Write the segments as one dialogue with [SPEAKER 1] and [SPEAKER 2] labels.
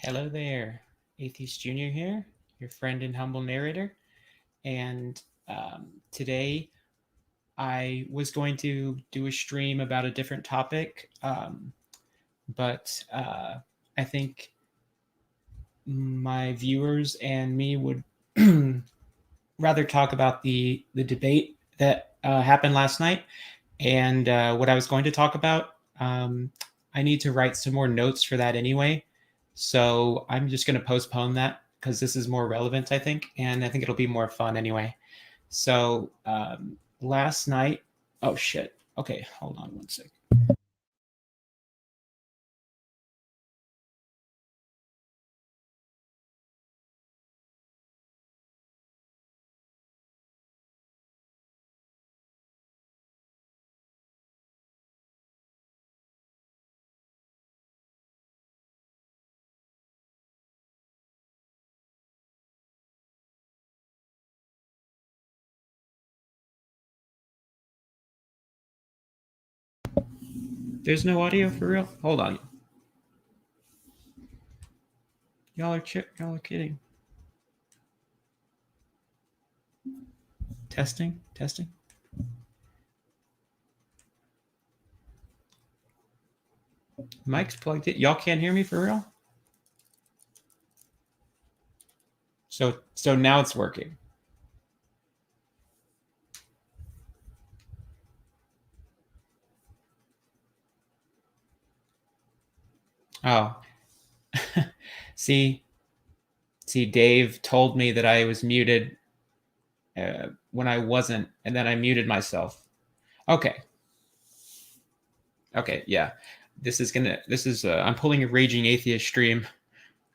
[SPEAKER 1] Hello there, Atheist Junior here, your friend and humble narrator. And today I was going to do a stream about a different topic, but I think my viewers and me would rather talk about the debate that happened last night. And what I was going to talk about, I need to write some more notes for that anyway. So I'm just going to postpone that because this is more relevant, I think. And I think it'll be more fun anyway. So last night, oh shit. Okay, hold on one sec. There's no audio for real? Hold on. Y'all are kidding. Testing. Mic's plugged in. Y'all can't hear me for real? So now it's working. Oh. See, Dave told me that I was muted when I wasn't, and then I muted myself. Okay, yeah. This is I'm pulling a raging atheist stream.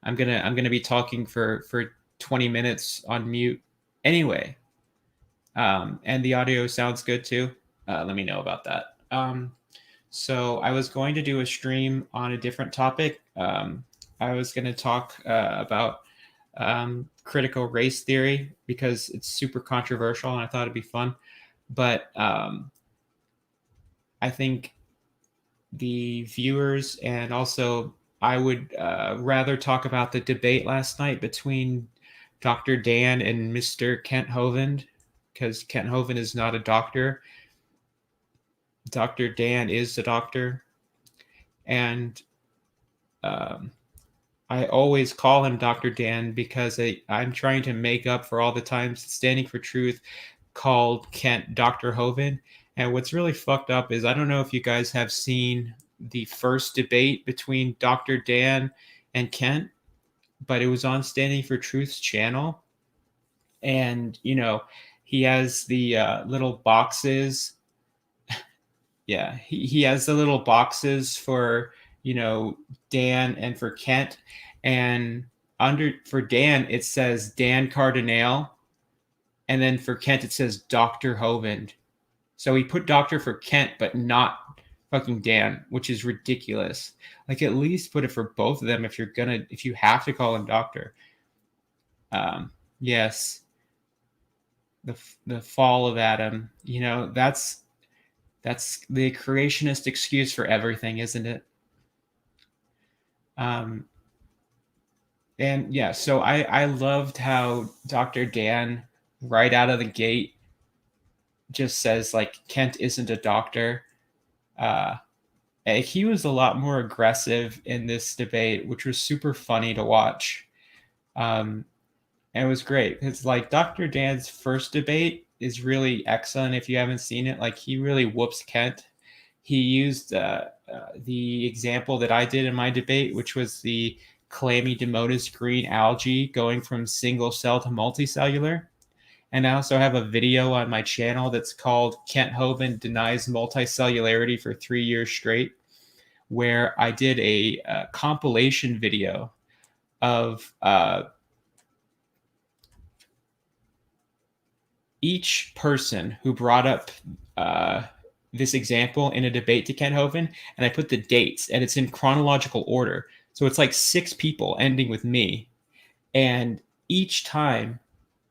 [SPEAKER 1] I'm gonna be talking for 20 minutes on mute anyway. And the audio sounds good too. Let me know about that. So I was going to do a stream on a different topic. I was going to talk about critical race theory because it's super controversial and I thought it'd be fun. But I think the viewers and also I would rather talk about the debate last night between Dr. Dan and Mr. Kent Hovind, because Kent Hovind is not a doctor. Dr. Dan is the doctor. And I always call him Dr. Dan because I'm trying to make up for all the times Standing for Truth called Kent Dr. Hovind. And what's really fucked up is I don't know if you guys have seen the first debate between Dr. Dan and Kent, but it was on Standing for Truth's channel. And, he has the little boxes. Yeah, he has the little boxes for, Dan and for Kent. And for Dan, it says Dan Cardinale. And then for Kent, it says Dr. Hovind. So he put doctor for Kent, but not fucking Dan, which is ridiculous. Like, at least put it for both of them if you have to call him doctor. Yes. The fall of Adam, that's the creationist excuse for everything, isn't it? And yeah, so I loved how Dr. Dan right out of the gate just says like Kent isn't a doctor. He was a lot more aggressive in this debate, which was super funny to watch. And it was great because like Dr. Dan's first debate is really excellent. If you haven't seen it, like he really whoops Kent. He used the example that I did in my debate, which was the Chlamydomonas green algae going from single cell to multicellular. And I also have a video on my channel that's called Kent Hovind Denies Multicellularity for 3 years straight, where I did a compilation video of each person who brought up this example in a debate to Kent Hovind, and I put the dates, and it's in chronological order. So it's like 6 people ending with me. And each time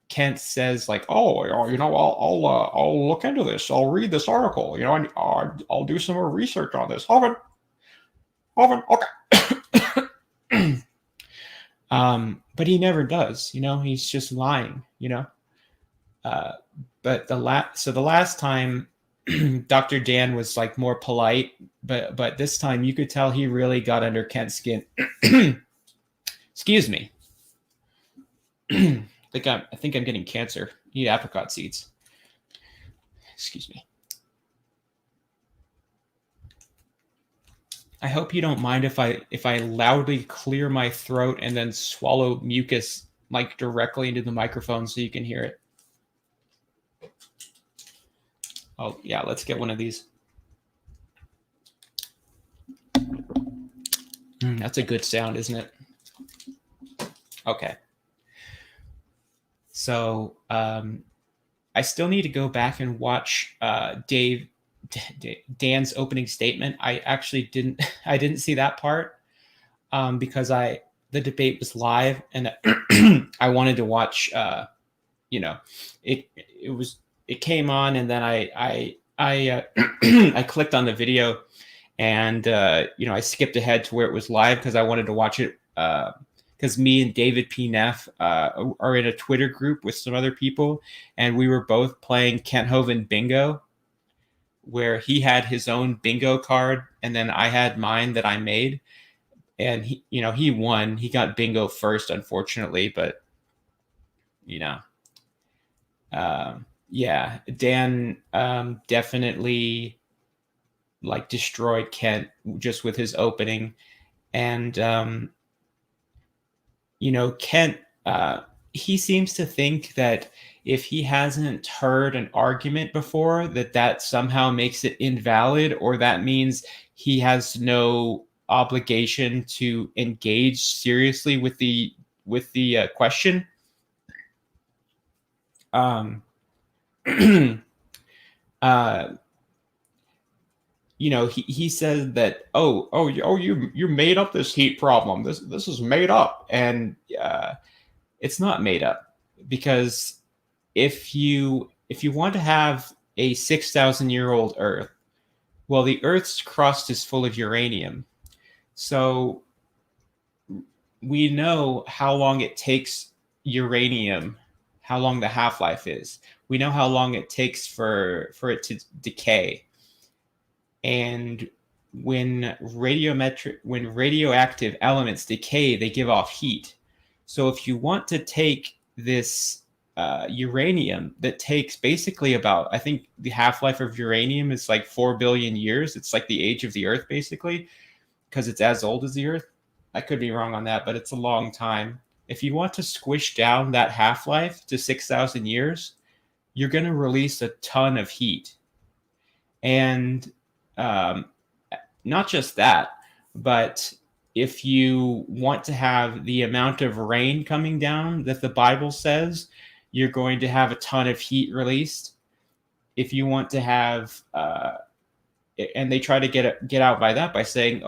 [SPEAKER 1] Kent says like, "Oh, I'll look into this. I'll read this article. I'll do some more research on this." Hovind, okay. But he never does. He's just lying. Uh, but the last time Dr. Dan was like more polite, but this time you could tell he really got under Kent's skin. Excuse me. I think I'm getting cancer. Eat apricot seeds. Excuse me. I hope you don't mind if I loudly clear my throat and then swallow mucus like directly into the microphone so you can hear it. Oh yeah, let's get one of these. That's a good sound, isn't it? Okay. So I still need to go back and watch Dan's opening statement. I actually didn't see that part because the debate was live and I wanted to watch. It came on and then I I clicked on the video and I skipped ahead to where it was live because I wanted to watch it. Because me and David P. Neff are in a Twitter group with some other people, and we were both playing Kent Hovind Bingo, where he had his own bingo card, and then I had mine that I made, and he won. He got bingo first, unfortunately, but yeah, Dan definitely like destroyed Kent just with his opening, and Kent, he seems to think that if he hasn't heard an argument before, that somehow makes it invalid, or that means he has no obligation to engage seriously with the question. He said that you made up this heat problem. This is made up, and it's not made up, because if you want to have a 6,000-year-old Earth, well, the Earth's crust is full of uranium, so we know how long it takes uranium, how long the half-life is. We know how long it takes for it to decay. And when radioactive elements decay, they give off heat. So if you want to take this uranium that takes basically about, I think the half-life of uranium is like 4 billion years. It's like the age of the Earth, basically, because it's as old as the Earth. I could be wrong on that, but it's a long time. If you want to squish down that half-life to 6,000 years, you're going to release a ton of heat. And not just that, but if you want to have the amount of rain coming down that the Bible says, you're going to have a ton of heat released. If you want to have, and they try to get out by that by saying,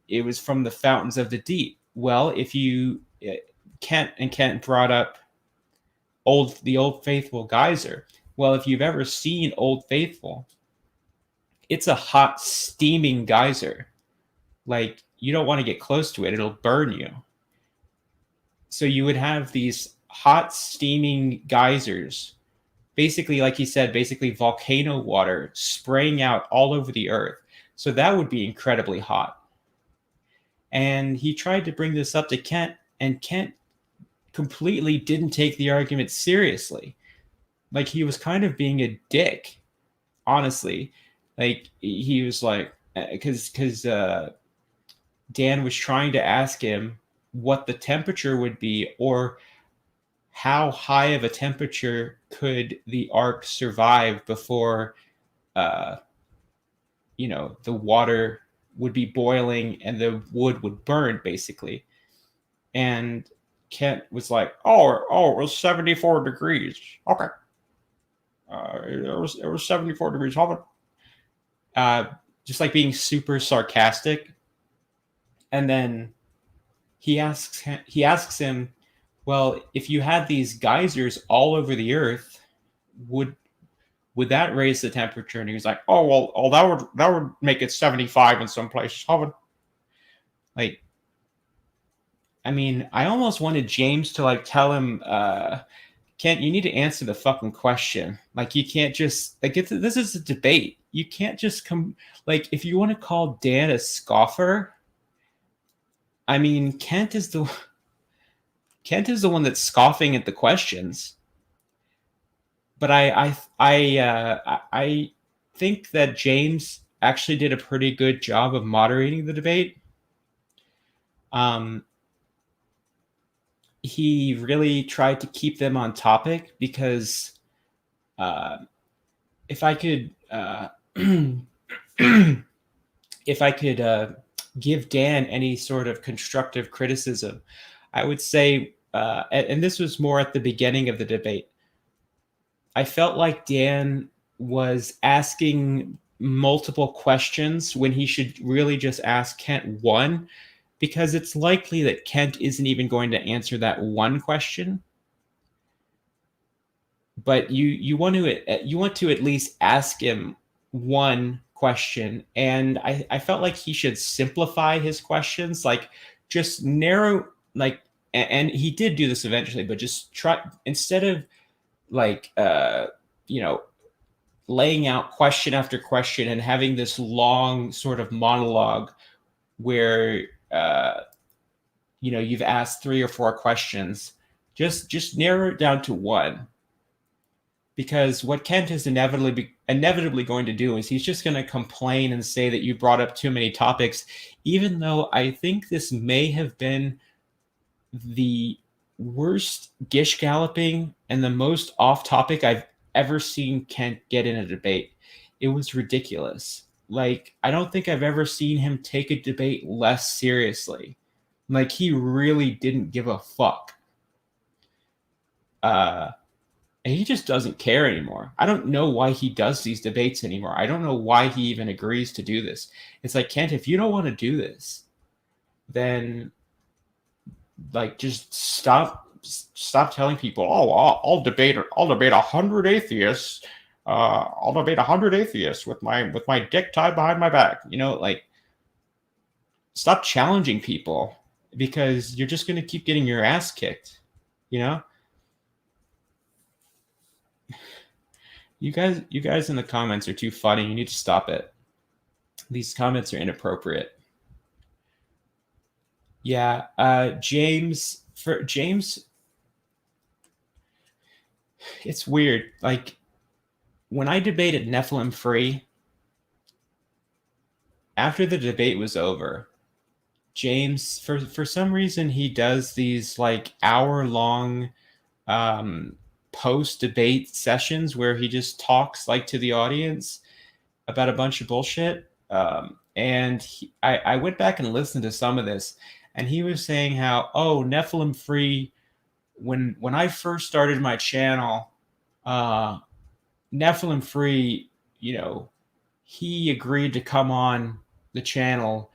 [SPEAKER 1] it was from the fountains of the deep. Well, if you Kent brought up the Old Faithful geyser. Well, if you've ever seen Old Faithful, it's a hot, steaming geyser. Like, you don't want to get close to it. It'll burn you. So you would have these hot, steaming geysers, basically, like he said, basically volcano water spraying out all over the Earth. So that would be incredibly hot. And he tried to bring this up to Kent, and Kent completely didn't take the argument seriously. Like, he was kind of being a dick, honestly. Like, he was like, because Dan was trying to ask him what the temperature would be, or how high of a temperature could the ark survive before the water would be boiling and the wood would burn, basically. And Kent was like, it was 74 degrees. Okay. It was 74 degrees. Just like being super sarcastic. And then he asks him, well, if you had these geysers all over the Earth, would that raise the temperature? And he was like, that would make it 75 in some places. Like, I mean, I almost wanted James to like tell him, Kent, you need to answer the fucking question. Like, you can't just like this is a debate. You can't just come like if you want to call Dan a scoffer. I mean, Kent is the one that's scoffing at the questions. But I think that James actually did a pretty good job of moderating the debate. Um, he really tried to keep them on topic because uh, if I could if I could give Dan any sort of constructive criticism, I would say, and this was more at the beginning of the debate, I felt like Dan was asking multiple questions when he should really just ask Kent one, because it's likely that Kent isn't even going to answer that one question. But you want to at least ask him one question, and I felt like he should simplify his questions, like just narrow like and he did do this eventually, but just try instead of like you know laying out question after question and having this long sort of monologue where you've asked three or four questions. Just narrow it down to one, because what Kent is inevitably going to do is he's just going to complain and say that you brought up too many topics, even though I think this may have been the worst gish galloping and the most off topic I've ever seen Kent get in a debate. It was ridiculous. Like, I don't think I've ever seen him take a debate less seriously. Like, he really didn't give a fuck. Uh, and he just doesn't care anymore. I don't know why he does these debates anymore. I don't know why he even agrees to do this. It's like, Kent, if you don't want to do this, then like just stop telling people, oh, I'll debate 100 atheists. I'll debate 100 atheists with my dick tied behind my back. Like, stop challenging people, because you're just going to keep getting your ass kicked. You know, you guys in the comments are too funny. You need to stop it. These comments are inappropriate. Yeah, James, it's weird. Like, when I debated Nephilim Free, after the debate was over, James, for some reason, he does these like hour-long post debate sessions where he just talks like to the audience about a bunch of bullshit. And I went back and listened to some of this, and he was saying how, oh, Nephilim Free, when I first started my channel, Nephilim Free, he agreed to come on the channel,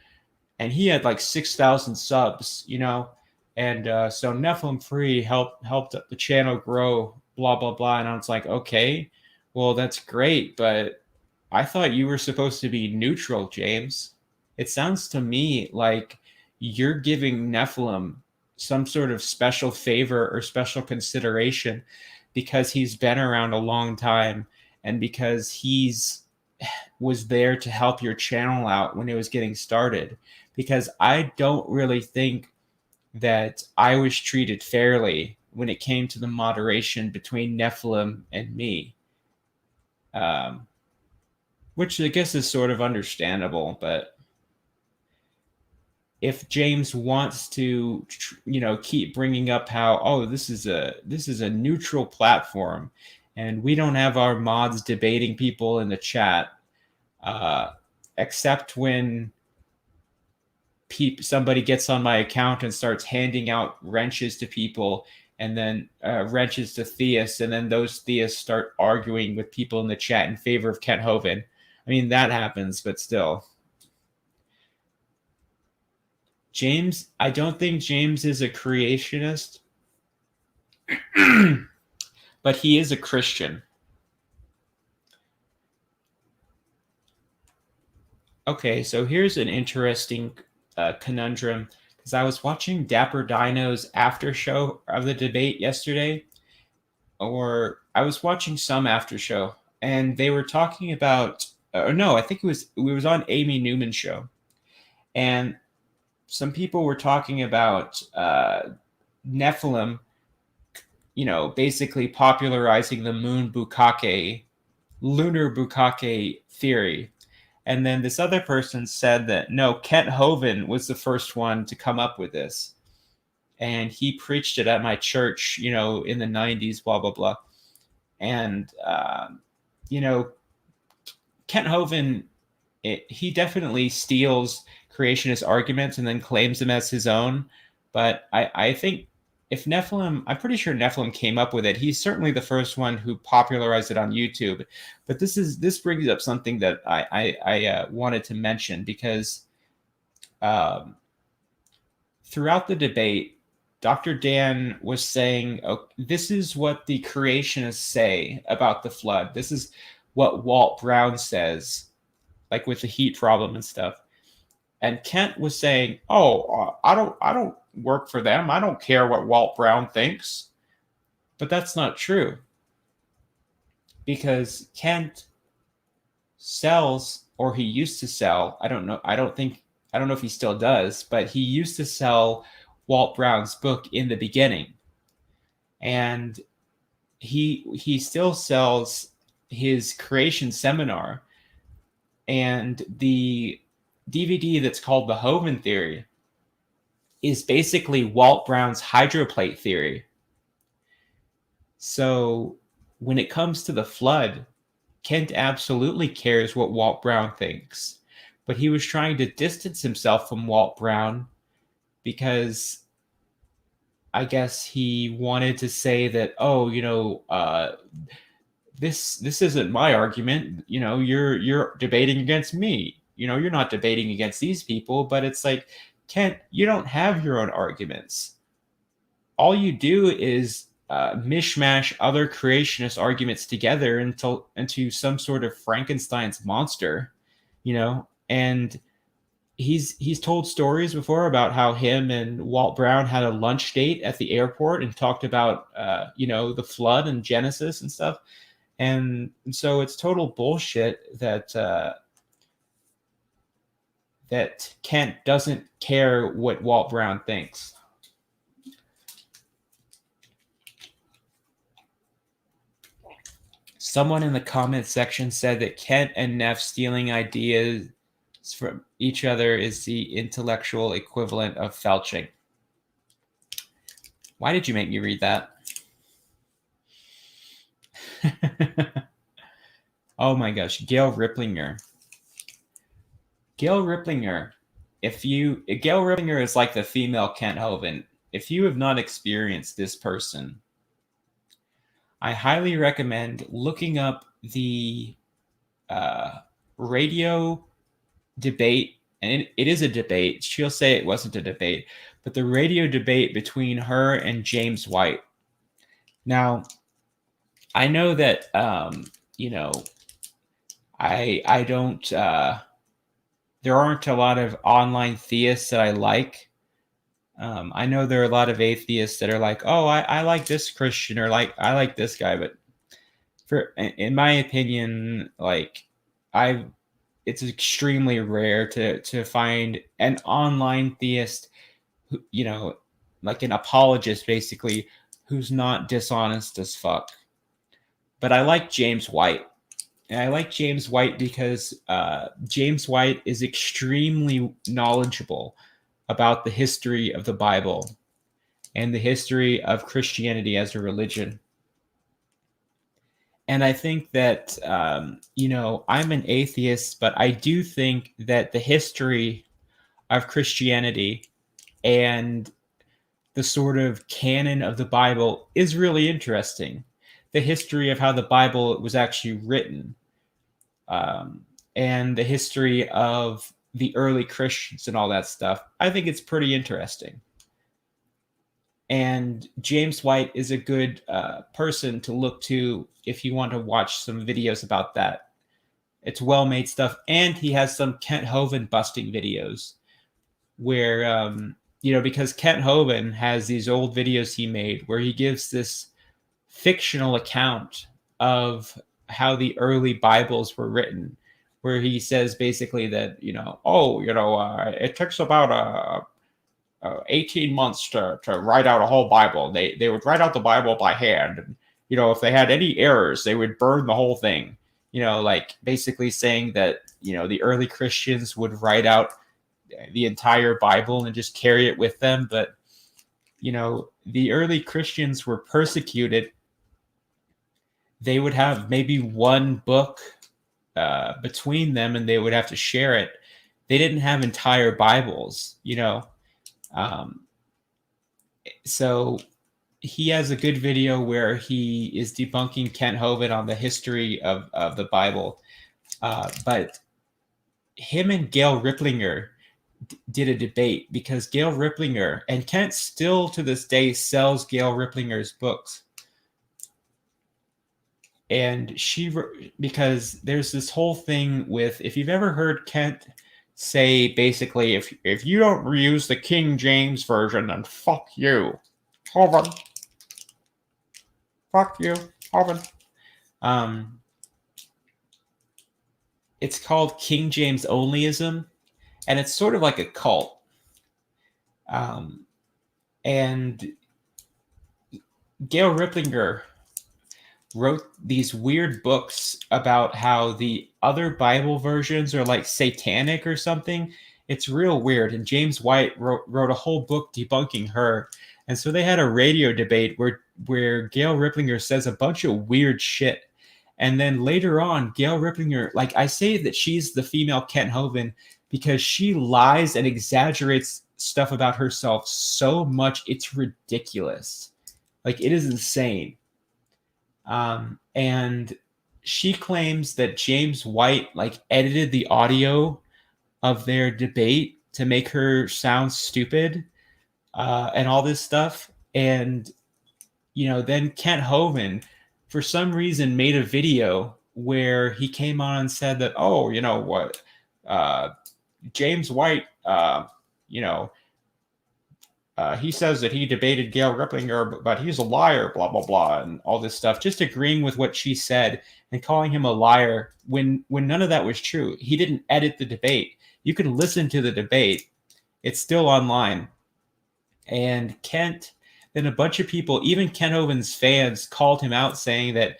[SPEAKER 1] and he had like 6,000 subs, and so Nephilim Free helped the channel grow, blah blah blah. And I was like, okay, well, that's great, but I thought you were supposed to be neutral, James. It sounds to me like you're giving Nephilim some sort of special favor or special consideration because he's been around a long time, and because he's was there to help your channel out when it was getting started. Because I don't really think that I was treated fairly when it came to the moderation between Nephilim and me. Which I guess is sort of understandable, but if James wants to, keep bringing up how, oh, this is a neutral platform, and we don't have our mods debating people in the chat, except when somebody gets on my account and starts handing out wrenches to people, and then wrenches to theists, and then those theists start arguing with people in the chat in favor of Kent Hovind. I mean, that happens, but still. James, I don't think James is a creationist, but he is a Christian. Okay, so here's an interesting conundrum, because is I was watching Dapper Dino's after show of the debate yesterday, or I was watching some after show, and they were talking about, no, I think it was on Amy Newman's show, and some people were talking about Nephilim, basically popularizing the lunar bukkake theory. And then this other person said that no, Kent Hovind was the first one to come up with this. And he preached it at my church, in the 90s, blah, blah, blah. And, Kent Hovind, he definitely steals creationist arguments and then claims them as his own. But I think if Nephilim, I'm pretty sure Nephilim came up with it. He's certainly the first one who popularized it on YouTube. But this brings up something that I wanted to mention, because throughout the debate, Dr. Dan was saying, oh, this is what the creationists say about the flood. This is what Walt Brown says, like with the heat problem and stuff. And Kent was saying, oh, I don't work for them. I don't care what Walt Brown thinks. But that's not true. Because Kent sells, or he used to sell, I don't know if he still does, but he used to sell Walt Brown's book In the Beginning. And he still sells his creation seminar, and the DVD that's called The Hovind Theory is basically Walt Brown's hydroplate theory. So when it comes to the flood, Kent absolutely cares what Walt Brown thinks, but he was trying to distance himself from Walt Brown because I guess he wanted to say that, this isn't my argument. You're debating against me. You're not debating against these people. But it's like, Kent, you don't have your own arguments. All you do is mishmash other creationist arguments together into some sort of Frankenstein's monster, and he's told stories before about how him and Walt Brown had a lunch date at the airport and talked about the flood and Genesis and stuff. And so it's total bullshit that Kent doesn't care what Walt Brown thinks. Someone in the comment section said that Kent and Neff stealing ideas from each other is the intellectual equivalent of felching. Why did you make me read that? Oh my gosh, Gail Riplinger. Gail Riplinger is like the female Kent Hovind. If you have not experienced this person, I highly recommend looking up the radio debate, and it is a debate. She'll say it wasn't a debate, but the radio debate between her and James White. Now, I know that I don't. There aren't a lot of online theists that I like. I know there are a lot of atheists that are like, oh, I like this Christian, or like I like this guy, but in my opinion, it's extremely rare to find an online theist who, like an apologist basically, who's not dishonest as fuck. But I like James White. And I like James White because James White is extremely knowledgeable about the history of the Bible and the history of Christianity as a religion. And I think that, I'm an atheist, but I do think that the history of Christianity and the sort of canon of the Bible is really interesting. The history of how the Bible was actually written, and the history of the early Christians and all that stuff. I think it's pretty interesting. And James White is a good person to look to if you want to watch some videos about that. It's well-made stuff. And he has some Kent Hovind busting videos where because Kent Hovind has these old videos he made where he gives this fictional account of how the early Bibles were written, where he says basically that, it takes about 18 months to write out a whole Bible. They would write out the Bible by hand. And, if they had any errors, they would burn the whole thing. Like basically saying that, the early Christians would write out the entire Bible and just carry it with them. But, the early Christians were persecuted. They would have maybe one book between them and they would have to share it. They didn't have entire Bibles, so he has a good video where he is debunking Kent Hovind on the history of the Bible. But him and Gail Riplinger did a debate because Gail Riplinger, and Kent still to this day sells Gail Riplinger's books. And because there's this whole thing with, if you've ever heard Kent say basically, if you don't reuse the King James version, then fuck you, Hovind. Fuck you, Hovind. It's called King James Onlyism, and it's sort of like a cult. And Gail Riplinger wrote these weird books about how the other Bible versions are like satanic or something. It's real weird. And James White wrote a whole book debunking her. And so they had a radio debate where Gail Riplinger says a bunch of weird shit. And then later on, Gail Riplinger, like I say that she's the female Kent Hovind because she lies and exaggerates stuff about herself so much. It's ridiculous. Like, it is insane. And she claims that James White like edited the audio of their debate to make her sound stupid, and all this stuff. And, then Kent Hovind, for some reason, made a video where he came on and said that, oh, you know what, James White, he says that he debated Gail Riplinger, but he's a liar, blah, blah, blah, and all this stuff, just agreeing with what she said and calling him a liar when none of that was true. He didn't edit the debate. You can listen to the debate. It's still online. And Kent, then a bunch of people, even Kent Hovind's fans, called him out saying that,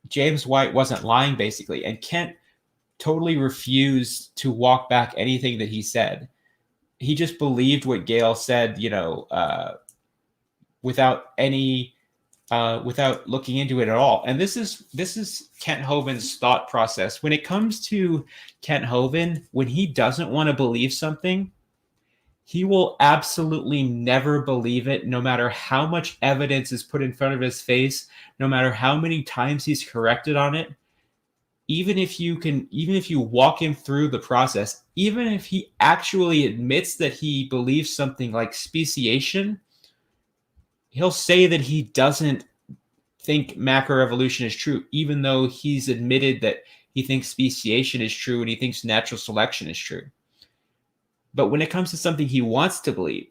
[SPEAKER 1] James White wasn't lying, basically. And Kent totally refused to walk back anything that he said. He just believed what Gail said, without looking into it at all. And this is Kent Hovind's thought process. When it comes to Kent Hovind, when he doesn't want to believe something, he will absolutely never believe it, no matter how much evidence is put in front of his face, no matter how many times he's corrected on it. Even if you walk him through the process, even if he actually admits that he believes something like speciation, he'll say that he doesn't think macroevolution is true, even though he's admitted that he thinks speciation is true and he thinks natural selection is true. But when it comes to something he wants to believe,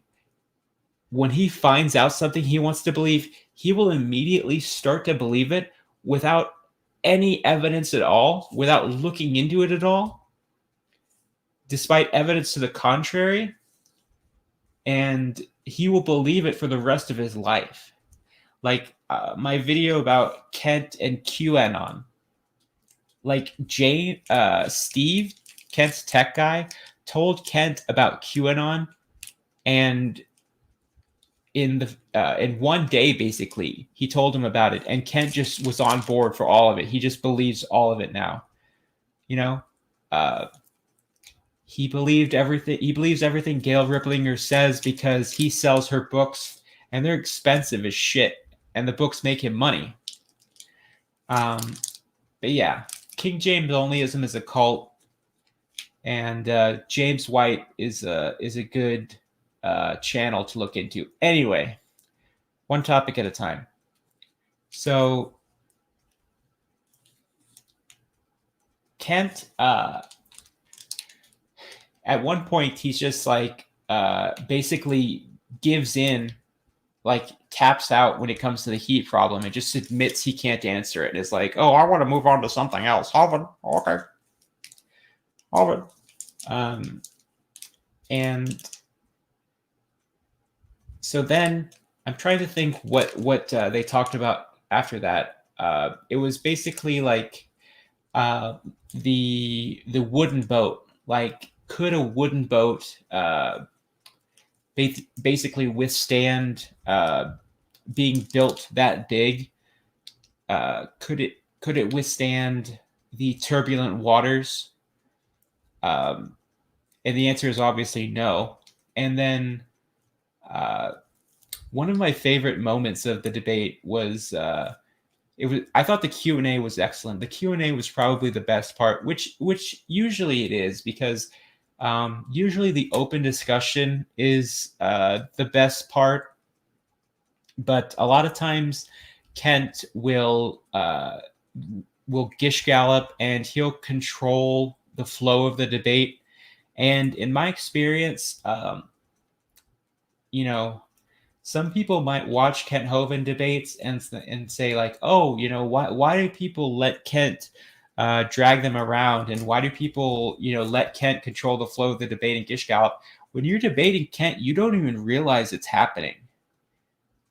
[SPEAKER 1] when he finds out something he wants to believe, he will immediately start to believe it without any evidence at all, without looking into it at all, despite evidence to the contrary, and he will believe it for the rest of his life. Like my video about Kent and QAnon. Like Steve, Kent's tech guy, told Kent about QAnon, and in one day, basically, he told him about it, and Kent just was on board for all of it. He just believes all of it now. He believed everything. He believes everything Gail Riplinger says because he sells her books, and they're expensive as shit, and the books make him money. But yeah, King James Onlyism is a cult, and James White is a good channel to look into. Anyway, one topic at a time. So Kent, at one point, he's just like, basically gives in, like taps out when it comes to the heat problem and just admits he can't answer it. It's like, oh, I want to move on to something else. Harvard, okay, Harvard. And so then I'm trying to think what they talked about after that. It was basically like the wooden boat. Like, could a wooden boat basically withstand being built that big? Could it withstand the turbulent waters? And the answer is obviously no. And then one of my favorite moments of the debate was it was, I thought the Q&A was excellent. The Q&A was probably the best part, which usually it is, because usually the open discussion is the best part, but a lot of times Kent will gish gallop and he'll control the flow of the debate. And in my experience, you know, some people might watch Kent Hovind debates and say like, oh, you know, why do people let Kent drag them around, and why do people, you know, let Kent control the flow of the debate and gish gallop? When you're debating Kent, you don't even realize it's happening.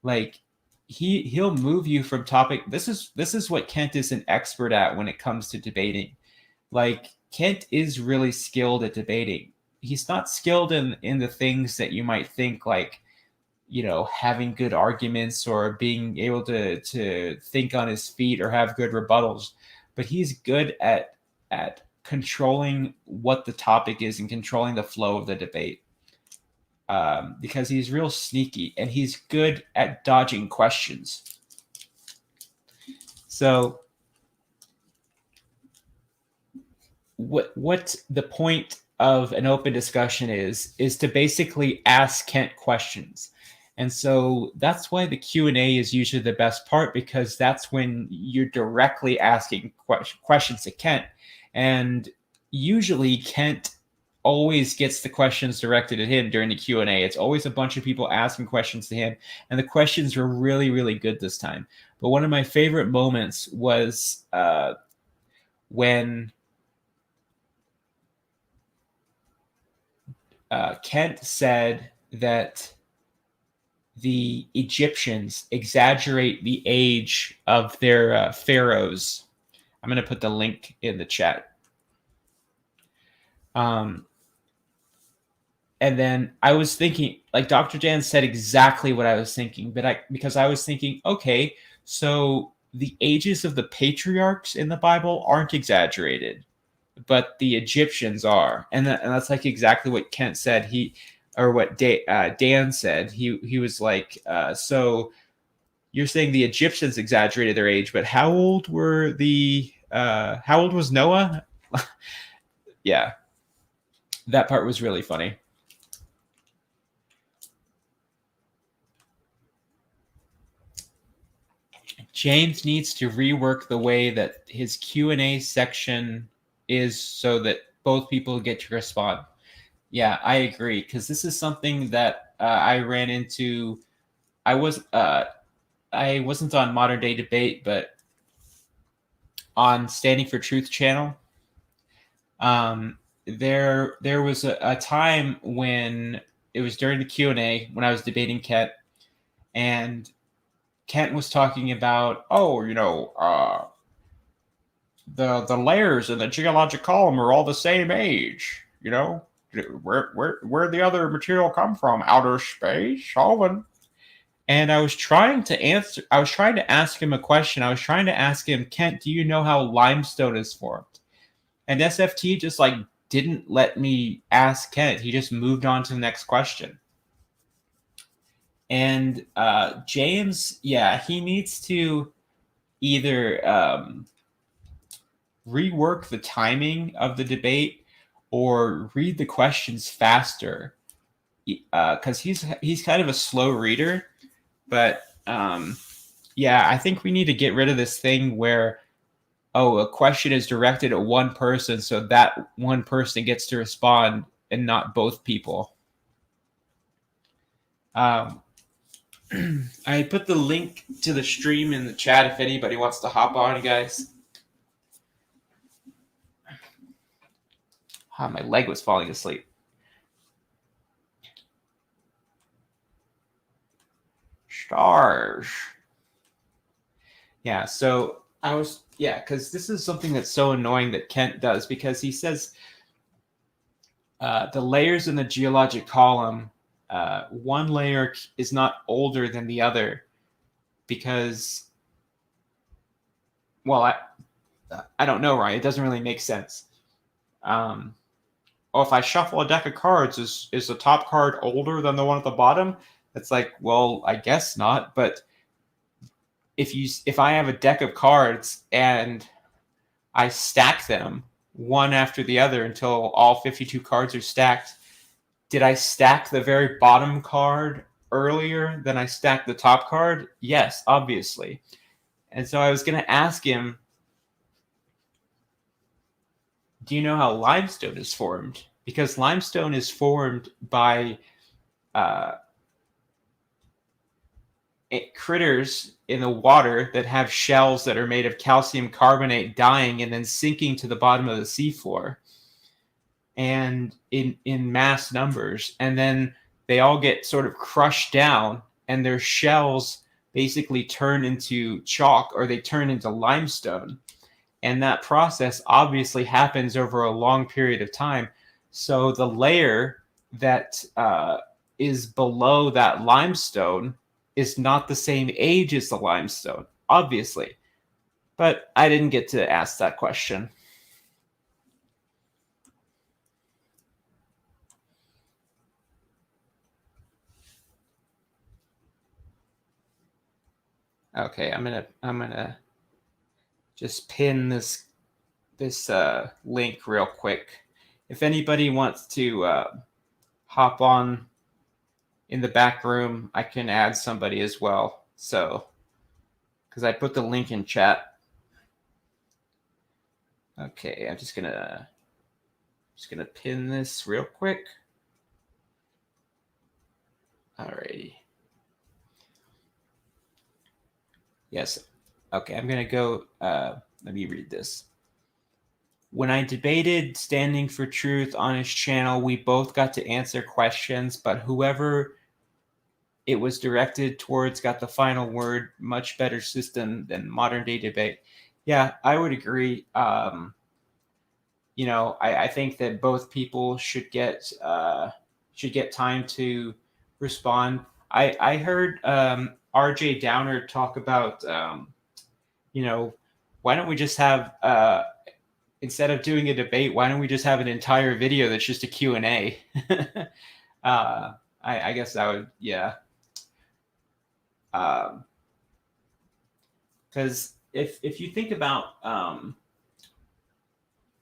[SPEAKER 1] Like, he'll move you from topic. This is what Kent is an expert at when it comes to debating. Like, Kent is really skilled at debating. He's not skilled in the things that you might think, like, you know, having good arguments or being able to think on his feet or have good rebuttals, but he's good at controlling what the topic is and controlling the flow of the debate, because he's real sneaky and he's good at dodging questions. So what the point of an open discussion is to basically ask Kent questions. And so that's why the Q&A is usually the best part, because that's when you're directly asking questions to Kent. And usually Kent always gets the questions directed at him during the Q&A. It's always a bunch of people asking questions to him, and the questions were really, really good this time. But one of my favorite moments was when Kent said that the Egyptians exaggerate the age of their pharaohs. I'm going to put the link in the chat. And then I was thinking, like, Dr. Dan said exactly what I was thinking, because I was thinking, okay, so the ages of the patriarchs in the Bible aren't exaggerated, but the Egyptians are. And that's like exactly what Kent said. What Dan said. He was like, so you're saying the Egyptians exaggerated their age, but how old was Noah? Yeah, that part was really funny. James needs to rework the way that his Q&A section is so that both people get to respond. Yeah, I agree, because this is something that I ran into. I wasn't on Modern Day Debate, but on Standing for Truth channel, there was a time when it was during the Q&A when I was debating Kent, and Kent was talking about, oh, you know, the layers in the geologic column are all the same age, you know. Where the other material come from? Outer space, Alvin. And I was trying to ask him a question. I was trying to ask him, Kent, do you know how limestone is formed? And SFT just like didn't let me ask Kent. He just moved on to the next question. And James, yeah, he needs to either rework the timing of the debate or read the questions faster, because he's kind of a slow reader. But yeah, I think we need to get rid of this thing where, oh, a question is directed at one person, so that one person gets to respond and not both people. Um, I put the link to the stream in the chat if anybody wants to hop on, guys. My leg was falling asleep. Stars. Yeah, so because this is something that's so annoying that Kent does, because he says the layers in the geologic column, one layer is not older than the other because, well, I don't know, right? It doesn't really make sense. If I shuffle a deck of cards, is the top card older than the one at the bottom? It's like, well, I guess not. But if I have a deck of cards and I stack them one after the other until all 52 cards are stacked, did I stack the very bottom card earlier than I stacked the top card? Yes, obviously. And so I was going to ask him, do you know how limestone is formed? Because limestone is formed by critters in the water that have shells that are made of calcium carbonate dying and then sinking to the bottom of the seafloor, and in mass numbers, and then they all get sort of crushed down and their shells basically turn into chalk or they turn into limestone. And that process obviously happens over a long period of time. So the layer that is below that limestone is not the same age as the limestone, obviously. But I didn't get to ask that question. Okay, I'm gonna just pin this link real quick. If anybody wants to hop on in the back room, I can add somebody as well. So, because I put the link in chat. Okay, I'm just gonna pin this real quick. Alrighty. Yes. Okay, I'm gonna go. Let me read this. When I debated Standing for Truth on his channel, we both got to answer questions, but whoever it was directed towards got the final word. Much better system than modern day debate. Yeah, I would agree. I think that both people should get time to respond. I heard RJ Downer talk about why don't we just have instead of doing a debate, why don't we just have an entire video that's just a Q&A? I guess that would, yeah. Because if you think about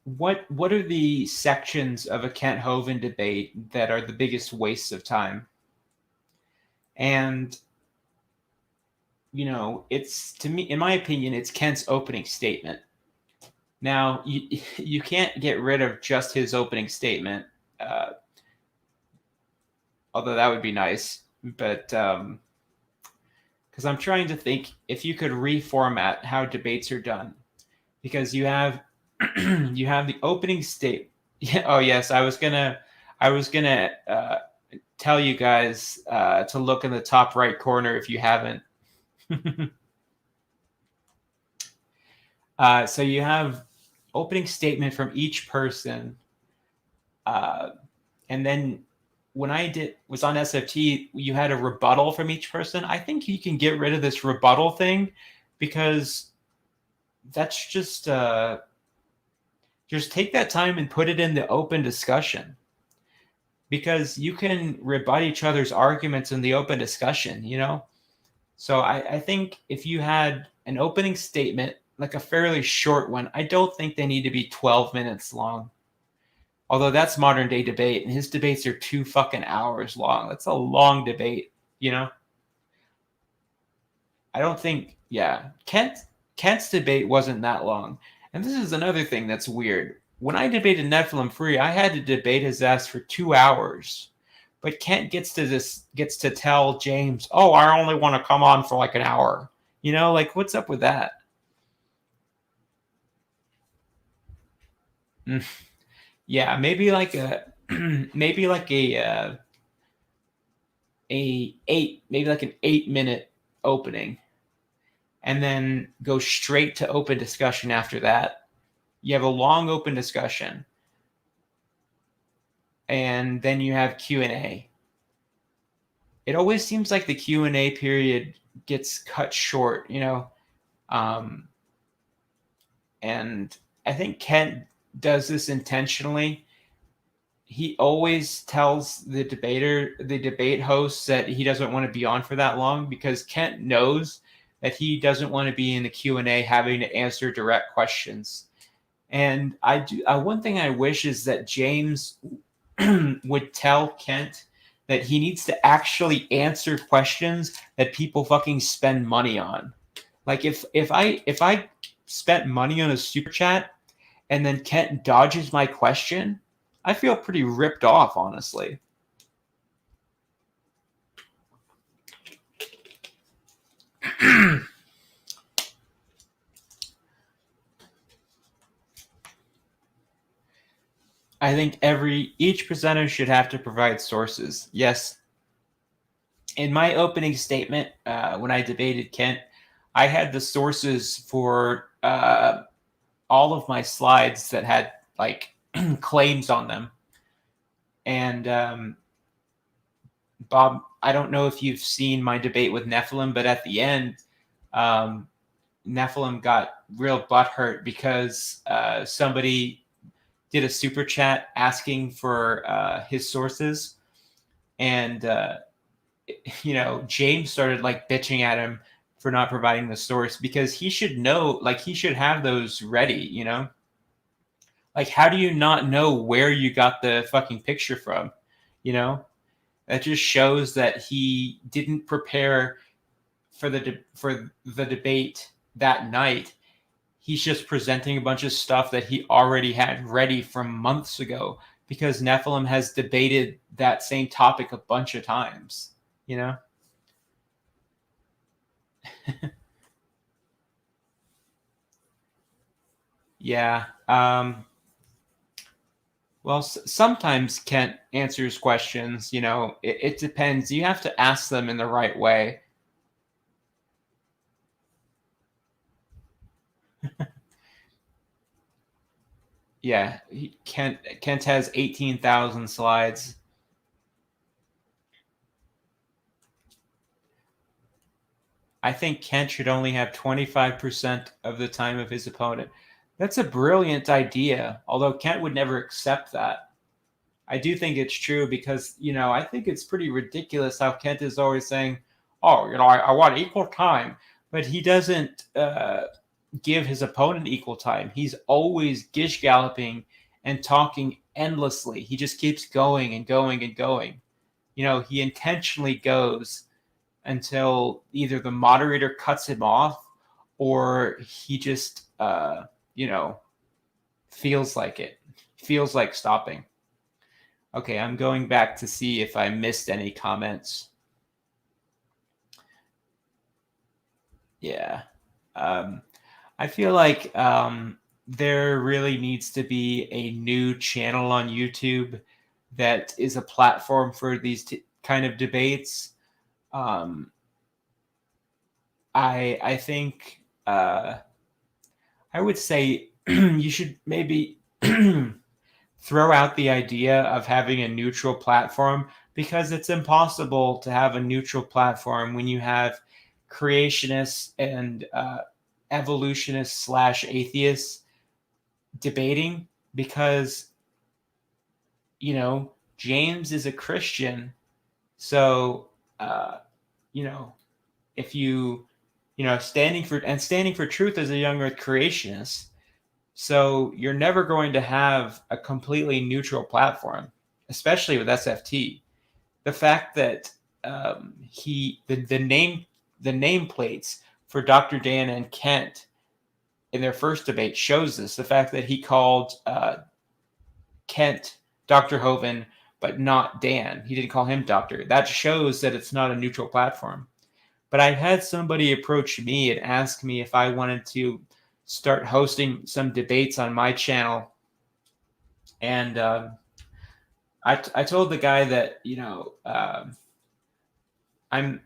[SPEAKER 1] what are the sections of a Kent Hovind debate that are the biggest wastes of time? And it's, to me, in my opinion, it's Kent's opening statement. Now, you can't get rid of just his opening statement, although that would be nice. But because I'm trying to think if you could reformat how debates are done, because you have the opening statement. Yeah, oh yes, I was gonna tell you guys to look in the top right corner if you haven't. So you have opening statement from each person, and then when I was on SFT, you had a rebuttal from each person. I think you can get rid of this rebuttal thing, because that's just take that time and put it in the open discussion, because you can rebut each other's arguments in the open discussion, So I think if you had an opening statement, like a fairly short one, I don't think they need to be 12 minutes long. Although that's modern day debate, and his debates are 2 fucking hours long. That's a long debate, I don't think, yeah. Kent's debate wasn't that long. And this is another thing that's weird. When I debated Nephilim Free, I had to debate his ass for 2 hours. but Kent gets to tell James, "Oh, I only want to come on for like an hour." Like what's up with that? Yeah, maybe like a maybe like maybe like an 8-minute opening, and then go straight to open discussion after that. You have a long open discussion, and then you have Q&A. It always seems like the Q&A period gets cut short, um, and I think Kent does this intentionally. He always tells the debate host, that he doesn't want to be on for that long, because Kent knows that he doesn't want to be in the Q&A having to answer direct questions. And one thing I wish is that James would tell Kent that he needs to actually answer questions that people fucking spend money on. Like if I spent money on a super chat and then Kent dodges my question, I feel pretty ripped off, honestly. I think each presenter should have to provide sources. Yes. In my opening statement, when I debated Kent, I had the sources for all of my slides that had like claims on them. And Bob, I don't know if you've seen my debate with Nephilim, but at the end, Nephilim got real butthurt because somebody did a super chat asking for his sources, and James started like bitching at him for not providing the source, because he should know, like he should have those ready. Like, how do you not know where you got the fucking picture from? That just shows that he didn't prepare for the debate that night. He's just presenting a bunch of stuff that he already had ready from months ago, because Nephilim has debated that same topic a bunch of times, Yeah. Well, sometimes Kent answers questions, it depends. You have to ask them in the right way. Yeah, Kent has 18,000 slides. I think Kent should only have 25% of the time of his opponent. That's a brilliant idea, although Kent would never accept that. I do think it's true, because, I think it's pretty ridiculous how Kent is always saying, "Oh, I want equal time," but he doesn't give his opponent equal time. He's always gish galloping and talking endlessly. He just keeps going and going and going. He intentionally goes until either the moderator cuts him off, or he just feels like it. Feels like stopping. Okay, I'm going back to see if I missed any comments. Yeah. I feel like there really needs to be a new channel on YouTube that is a platform for these kind of debates. I think I would say you should maybe throw out the idea of having a neutral platform, because it's impossible to have a neutral platform when you have creationists and evolutionists / atheists debating, because James is a Christian. So if standing for truth as a young earth creationist, so you're never going to have a completely neutral platform, especially with SFT. The fact that the nameplates for Dr. Dan and Kent in their first debate shows this. The fact that he called Kent Dr. Hovind, but not Dan. He didn't call him doctor. That shows that it's not a neutral platform. But I had somebody approach me and ask me if I wanted to start hosting some debates on my channel. And I told the guy that, I'm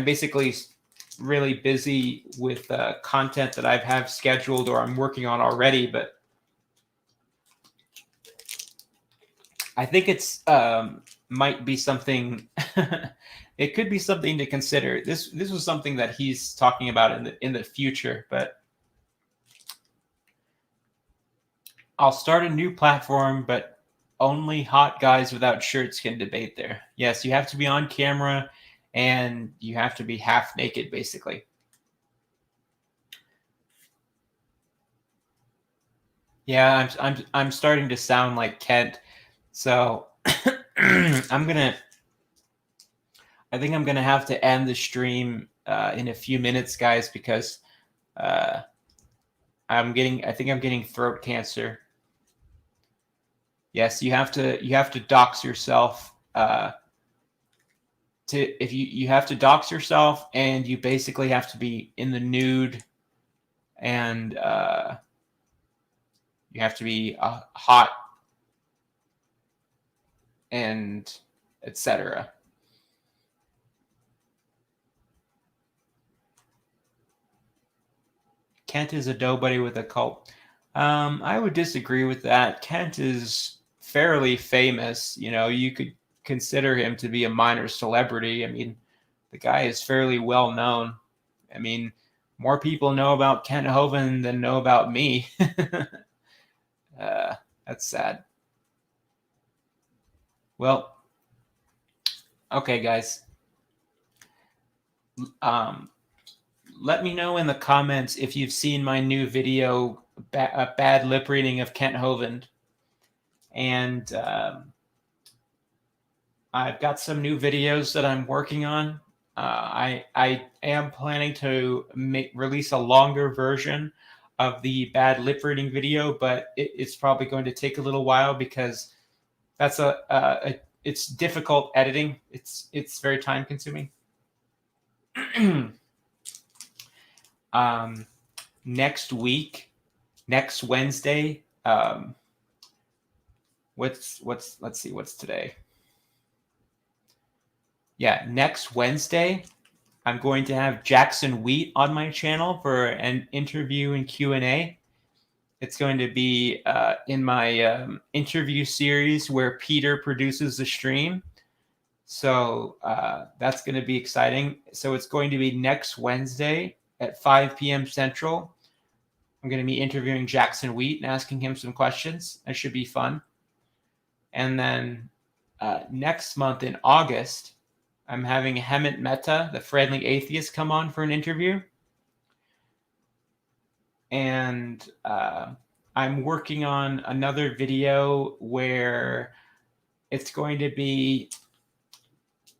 [SPEAKER 1] basically really busy with content that I have scheduled or I'm working on already, but I think it's might be something. It could be something to consider. This was something that he's talking about in the future, but I'll start a new platform, but only hot guys without shirts can debate there. Yes, you have to be on camera and you have to be half naked, basically. Yeah, I'm starting to sound like Kent, so I think I'm gonna have to end the stream in a few minutes, guys, because uh, I think I'm getting throat cancer. Yes, you have to dox yourself. If you have to dox yourself, and you basically have to be in the nude, and you have to be hot, and etc. Kent is a nobody with a cult. I would disagree with that. Kent is fairly famous. You could consider him to be a minor celebrity. I mean, the guy is fairly well known. I mean, more people know about Kent Hovind than know about me. That's sad. Well, okay, guys. Let me know in the comments if you've seen my new video, a bad lip reading of Kent Hovind. And I've got some new videos that I'm working on. I am planning to release a longer version of the bad lip reading video, but it's probably going to take a little while because that's it's difficult editing. It's very time consuming. Next week, next Wednesday. Let's see, what's today? Yeah, next Wednesday, I'm going to have Jackson Wheat on my channel for an interview and Q&A. It's going to be in my interview series where Peter produces the stream. So that's going to be exciting. So it's going to be next Wednesday at 5 p.m. Central. I'm going to be interviewing Jackson Wheat and asking him some questions. It should be fun. And then next month in August, I'm having Hemant Mehta, the Friendly Atheist, come on for an interview. And I'm working on another video where it's going to be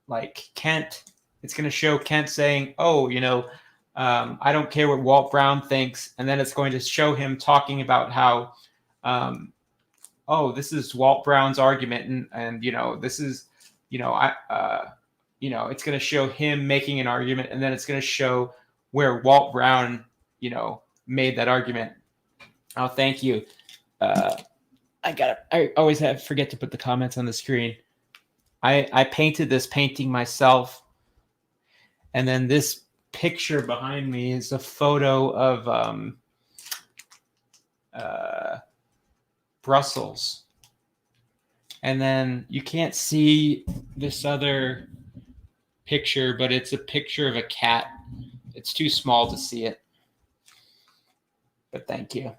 [SPEAKER 1] like Kent. It's going to show Kent saying, I don't care what Walt Brown thinks. And then it's going to show him talking about how, this is Walt Brown's argument. And this is, it's going to show him making an argument. And then it's going to show where Walt Brown, made that argument. Oh, thank you. I always forget to put the comments on the screen. I painted this painting myself. And then this picture behind me is a photo of Brussels. And then you can't see this other picture, but it's a picture of a cat. It's too small to see it. But thank you.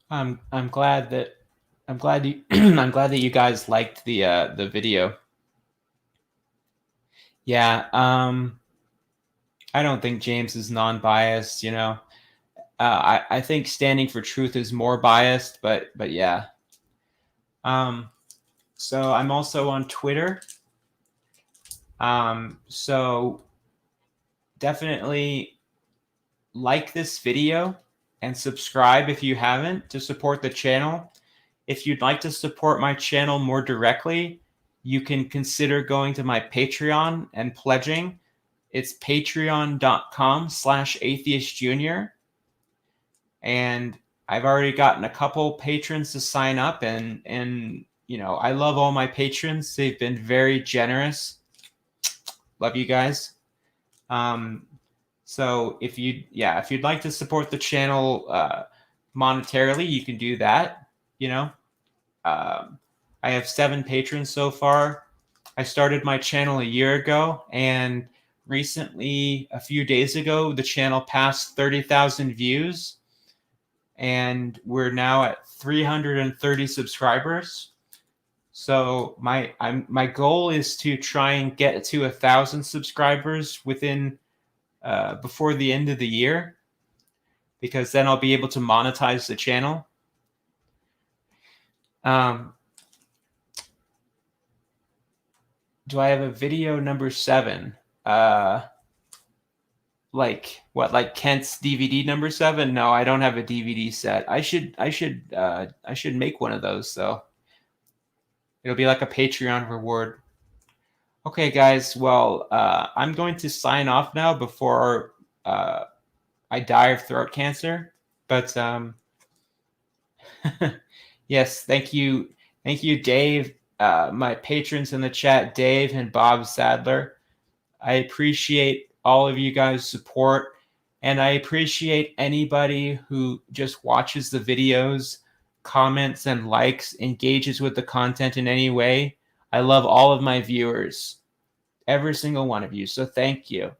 [SPEAKER 1] I'm glad that I'm glad that you guys liked the video. Yeah, I don't think James is non-biased. I think standing for truth is more biased, but yeah. So I'm also on Twitter. So definitely like this video and subscribe if you haven't to support the channel. If you'd like to support my channel more directly, you can consider going to my Patreon and pledging. It's patreon.com/atheistjunior. And I've already gotten a couple patrons to sign up, and you know, I love all my patrons. They've been very generous. Love you guys. So if you'd like to support the channel monetarily, you can do that. You know, I have 7 patrons so far. I started my channel a year ago, and recently, a few days ago, the channel passed 30,000 views, and we're now at 330 subscribers. So my goal is to try and get to 1,000 subscribers within before the end of the year, because then I'll be able to monetize the channel. Do I have a video number 7? Like what? Like Kent's DVD number 7? No, I don't have a DVD set. I should make one of those though. It'll be like a Patreon reward. Okay, guys. Well, I'm going to sign off now before I die of throat cancer. But yes, thank you, Dave. My patrons in the chat, Dave and Bob Sadler. I appreciate all of you guys' support, and I appreciate anybody who just watches the videos, comments and likes, engages with the content in any way. I love all of my viewers, every single one of you, so thank you.